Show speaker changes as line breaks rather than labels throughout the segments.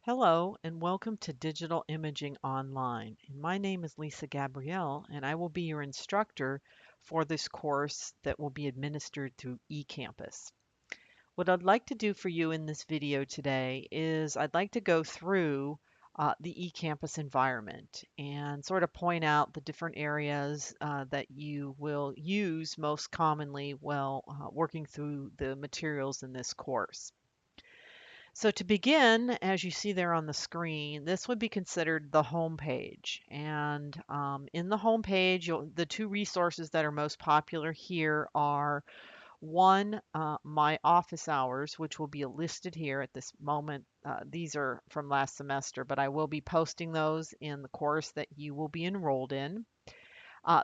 Hello and welcome to Digital Imaging Online. And my name is Lisa Gabrielle and I will be your instructor for this course that will be administered through eCampus. What I'd like to do for you in this video today is I'd like to go through the eCampus environment and sort of point out the different areas that you will use most commonly while working through the materials in this course. So to begin, as you see there on the screen, this would be considered the home page. And in the home page, the two resources that are most popular here are one, my office hours, which will be listed here at this moment. These are from last semester, but I will be posting those in the course that you will be enrolled in.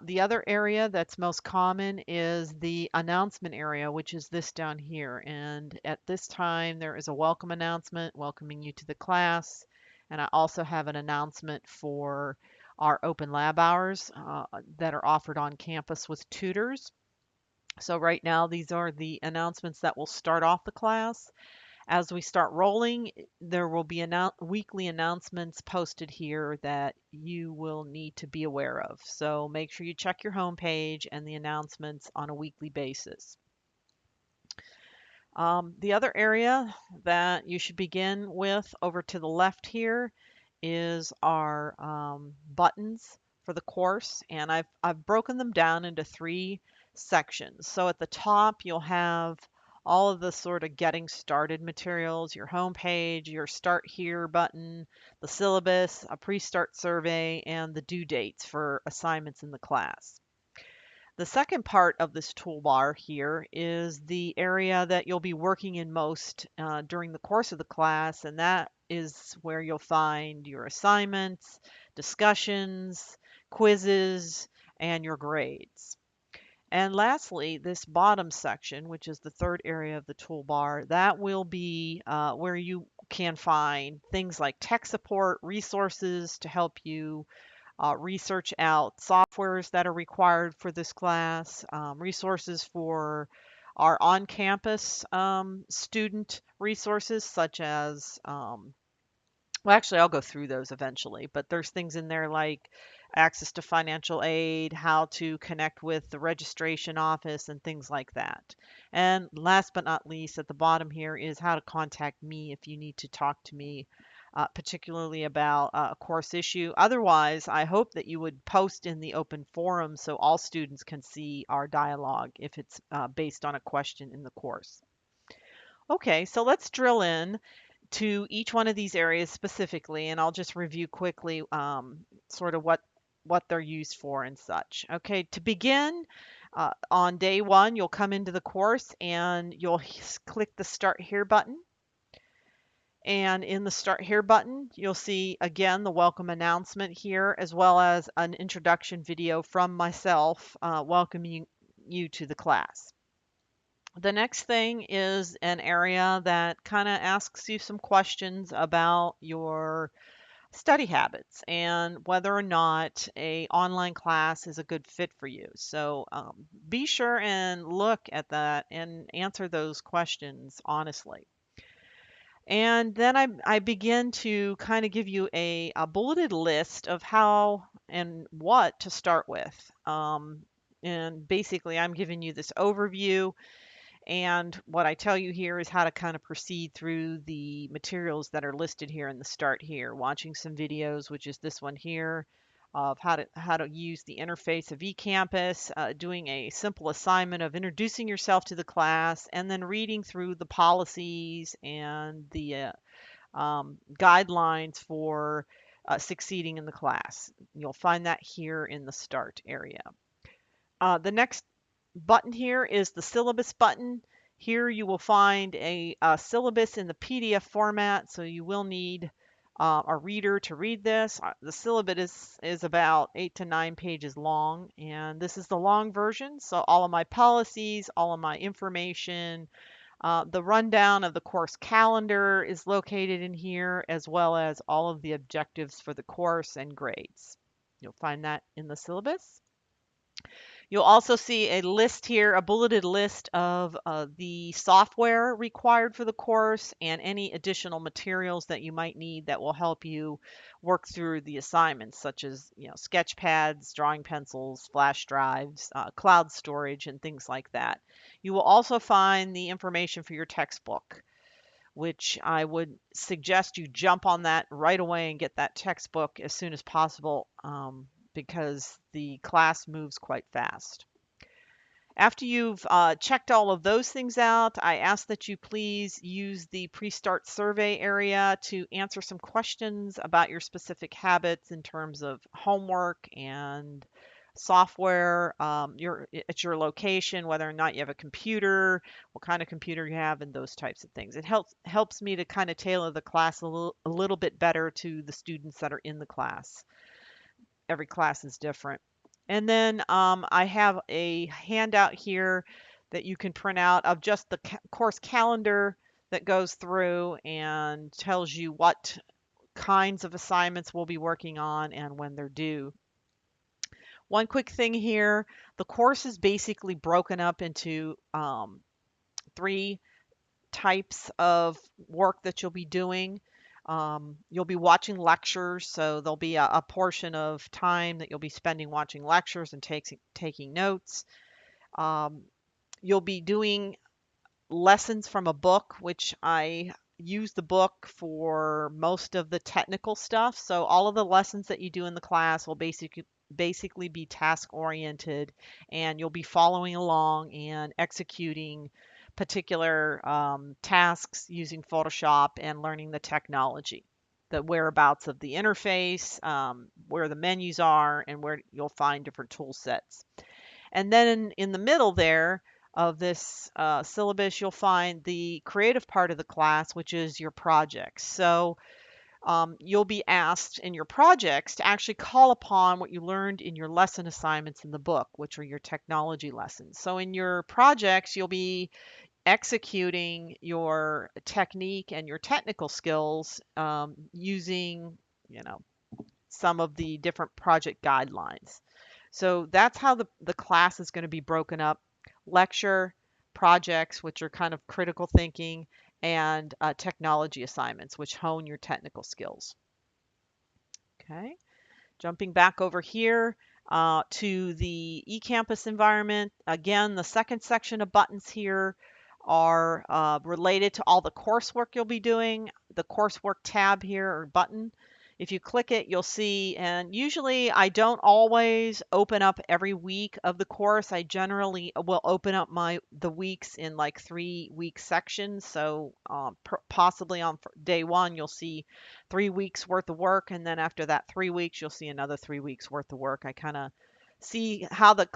The other area that's most common is the announcement area, which is this down here. And at this time, there is a welcome announcement welcoming you to the class. And I also have an announcement for our open lab hours that are offered on campus with tutors. So right now, these are the announcements that will start off the class. As we start rolling, there will be weekly announcements posted here that you will need to be aware of. So make sure you check your home page and the announcements on a weekly basis. The other area that you should begin with over to the left here is our buttons for the course, and I've broken them down into three sections. So at the top, you'll have all of the sort of getting started materials, your home page, your start here button, the syllabus, a pre-start survey, and the due dates for assignments in the class. The second part of this toolbar here is the area that you'll be working in most during the course of the class, and that is where you'll find your assignments, discussions, quizzes, and your grades. And lastly, this bottom section, which is the third area of the toolbar, that will be where you can find things like tech support, resources to help you research out softwares that are required for this class, resources for our on-campus student resources such as, well, actually, I'll go through those eventually, but there's things in there like access to financial aid, how to connect with the registration office, and things like that. And last but not least, at the bottom here is how to contact me if you need to talk to me particularly about a course issue. Otherwise, I hope that you would post in the open forum so all students can see our dialogue if it's based on a question in the course. Okay, so let's drill in to each one of these areas specifically, and I'll just review quickly sort of what they're used for and such. Okay, to begin, on day one, you'll come into the course and you'll click the Start Here button. And in the Start Here button, you'll see again the welcome announcement here, as well as an introduction video from myself welcoming you to the class. The next thing is an area that kind of asks you some questions about your study habits and whether or not a online class is a good fit for you. So be sure and look at that and answer those questions honestly. And then I begin to kind of give you a bulleted list of how and what to start with. And basically, I'm giving you this overview. And what I tell you here is how to kind of proceed through the materials that are listed here in the start here. Watching some videos, which is this one here, of how to use the interface of eCampus, doing a simple assignment of introducing yourself to the class, and then reading through the policies and the guidelines for succeeding in the class. You'll find that here in the start area. The next button here is the syllabus button. Here you will find a syllabus in the PDF format, so you will need a reader to read this. The syllabus is about 8 to 9 pages long, and this is the long version. So all of my policies, all of my information, the rundown of the course calendar is located in here, as well as all of the objectives for the course and grades. You'll find that in the syllabus. You'll also see a list here, a bulleted list of the software required for the course and any additional materials that you might need that will help you work through the assignments, such as sketch pads, drawing pencils, flash drives, cloud storage, and things like that. You will also find the information for your textbook, which I would suggest you jump on that right away and get that textbook as soon as possible, because the class moves quite fast. After you've checked all of those things out, I ask that you please use the pre-start survey area to answer some questions about your specific habits in terms of homework and software, at your location, whether or not you have a computer, what kind of computer you have, and those types of things. It helps me to kind of tailor the class a little bit better to the students that are in the class. Every class is different. And then I have a handout here that you can print out of just the course calendar that goes through and tells you what kinds of assignments we'll be working on and when they're due. One quick thing here, the course is basically broken up into three types of work that you'll be doing. You'll be watching lectures, so there'll be a portion of time that you'll be spending watching lectures and taking notes. Um, you'll be doing lessons from a book, which I use the book for most of the technical stuff. So all of the lessons that you do in the class will basically be task oriented, and you'll be following along and executing particular tasks using Photoshop and learning the technology, the whereabouts of the interface, where the menus are, and where you'll find different tool sets. And then in the middle there of this syllabus, you'll find the creative part of the class, which is your projects. So you'll be asked in your projects to actually call upon what you learned in your lesson assignments in the book, which are your technology lessons. So in your projects, you'll be executing your technique and your technical skills using, you know, some of the different project guidelines. So that's how the class is going to be broken up: lecture, projects, which are kind of critical thinking, and technology assignments, which hone your technical skills. Okay, jumping back over here to the eCampus environment. Again, the second section of buttons here are related to all the coursework you'll be doing. The coursework tab here, or button, if you click it, you'll see, and usually I don't always open up every week of the course. I generally will open up the weeks in like 3-week sections. So possibly on day one, you'll see 3 weeks worth of work, and then after that 3 weeks, you'll see another 3 weeks worth of work. I kind of see how the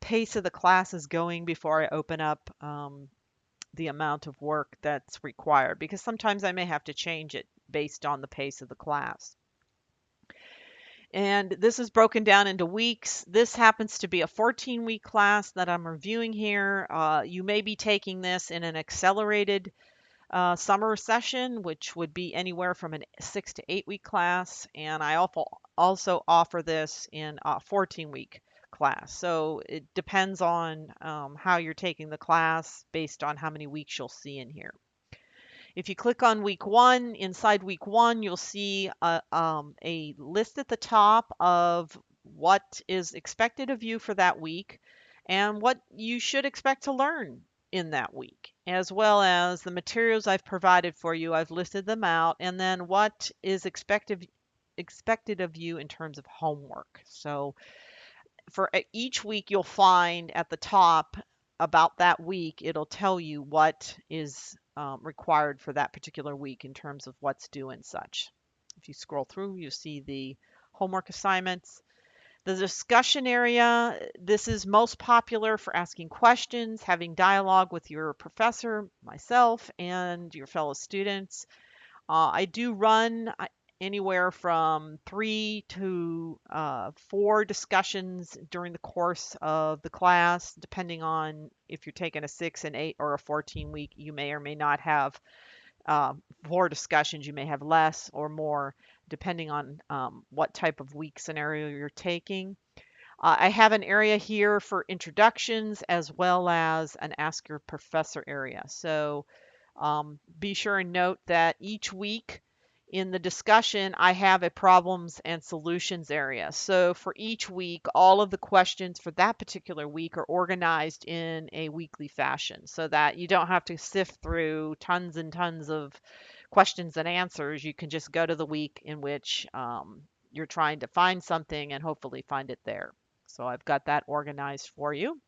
pace of the class is going before I open up the amount of work that's required, because sometimes I may have to change it based on the pace of the class. And this is broken down into weeks. This happens to be a 14-week class that I'm reviewing here. You may be taking this in an accelerated summer session, which would be anywhere from a 6 to 8 week class. And I also offer this in a 14-week class. So it depends on how you're taking the class based on how many weeks you'll see in here. If you click on week one, inside week one, you'll see a list at the top of what is expected of you for that week and what you should expect to learn in that week, as well as the materials I've provided for you. I've listed them out, and then what is expected of you in terms of homework. So for each week, you'll find at the top about that week, it'll tell you what is required for that particular week in terms of what's due and such. If you scroll through, you see the homework assignments. The discussion area, this is most popular for asking questions, having dialogue with your professor, myself, and your fellow students. I do run anywhere from 3 to 4 discussions during the course of the class, depending on if you're taking a 6, an 8, or a 14-week. You may or may not have 4 discussions. You may have less or more, depending on what type of week scenario you're taking. I have an area here for introductions as well as an Ask Your Professor area. So be sure and note that each week in the discussion, I have a problems and solutions area. So for each week, all of the questions for that particular week are organized in a weekly fashion so that you don't have to sift through tons and tons of questions and answers. You can just go to the week in which you're trying to find something and hopefully find it there. So I've got that organized for you.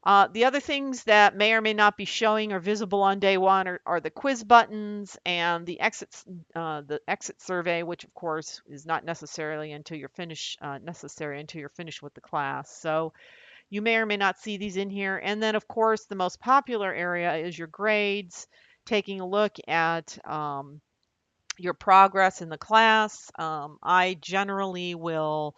The other things that may or may not be showing or visible on day one are the quiz buttons and the exit survey, which of course is not necessarily until you're finished necessary until you're finished with the class. So you may or may not see these in here. And then of course the most popular area is your grades, taking a look at your progress in the class. I generally will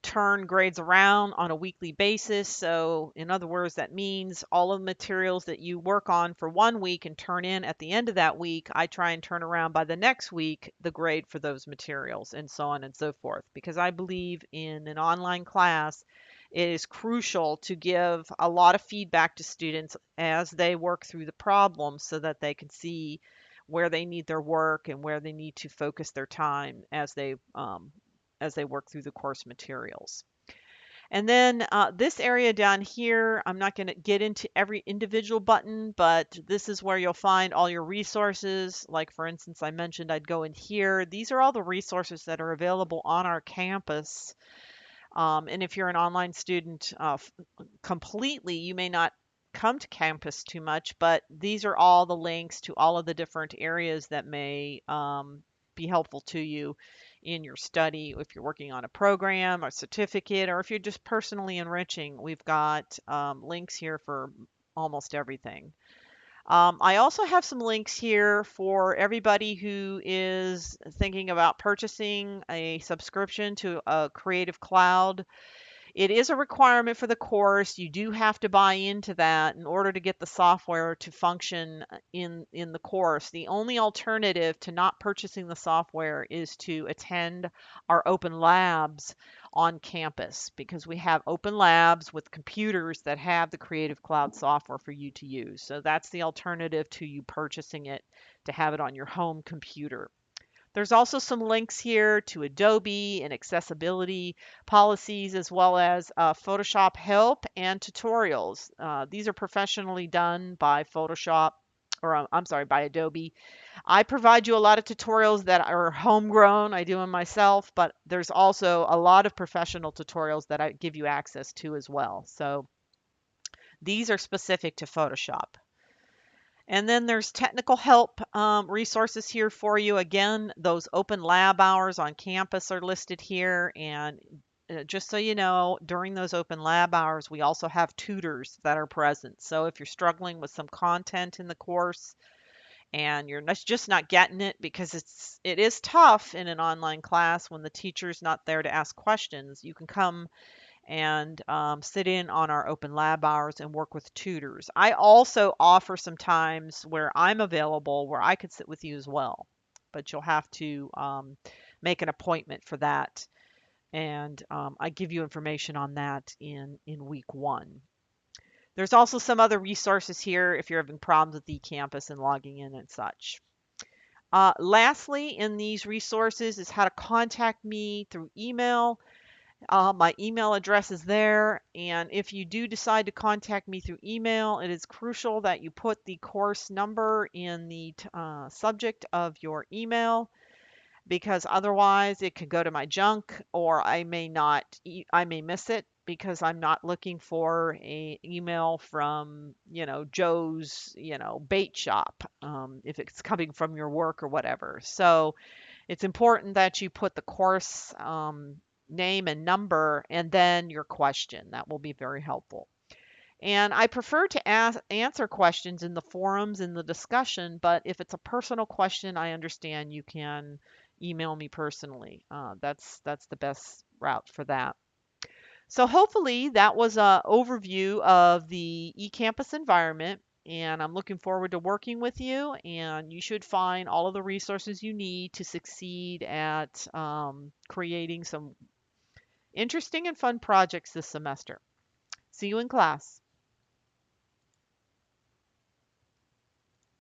turn grades around on a weekly basis. So, in other words, that means all of the materials that you work on for one week and turn in at the end of that week, I try and turn around by the next week the grade for those materials and so on and so forth. Because I believe in an online class, it is crucial to give a lot of feedback to students as they work through the problems so that they can see where they need their work and where they need to focus their time as they work through the course materials. And then this area down here, I'm not going to get into every individual button, but this is where you'll find all your resources. Like for instance, I mentioned I'd go in here. These are all the resources that are available on our campus. And if you're an online student completely, you may not come to campus too much, but these are all the links to all of the different areas that may be helpful to you in your study. If you're working on a program, a certificate, or if you're just personally enriching, we've got links here for almost everything. I also have some links here for everybody who is thinking about purchasing a subscription to a Creative Cloud. It is a requirement for the course. You do have to buy into that in order to get the software to function in the course. The only alternative to not purchasing the software is to attend our open labs on campus because we have open labs with computers that have the Creative Cloud software for you to use. So that's the alternative to you purchasing it to have it on your home computer. There's also some links here to Adobe and accessibility policies, as well as Photoshop help and tutorials. These are professionally done by Photoshop, or I'm sorry, by Adobe. I provide you a lot of tutorials that are homegrown. I do them myself, but there's also a lot of professional tutorials that I give you access to as well. So these are specific to Photoshop. And then there's technical help resources here for you. Again, those open lab hours on campus are listed here. And just so you know, during those open lab hours, we also have tutors that are present. So if you're struggling with some content in the course and you're just not getting it because it is tough in an online class when the teacher's not there to ask questions, you can come and sit in on our open lab hours and work with tutors. I also offer some times where I'm available where I could sit with you as well, but you'll have to make an appointment for that. And I give you information on that in week one. There's also some other resources here if you're having problems with eCampus and logging in and such. Lastly, in these resources is how to contact me through email. My email address is there, and if you do decide to contact me through email, it is crucial that you put the course number in the subject of your email because otherwise it could go to my junk or I may miss it because I'm not looking for a email from, Joe's, bait shop, if it's coming from your work or whatever. So it's important that you put the course name and number and then your question. That will be very helpful. And I prefer to answer questions in the forums in the discussion, but if it's a personal question, I understand you can email me personally. That's the best route for that. So hopefully that was an overview of the eCampus environment, and I'm looking forward to working with you. And you should find all of the resources you need to succeed at creating some interesting and fun projects this semester. See you in class.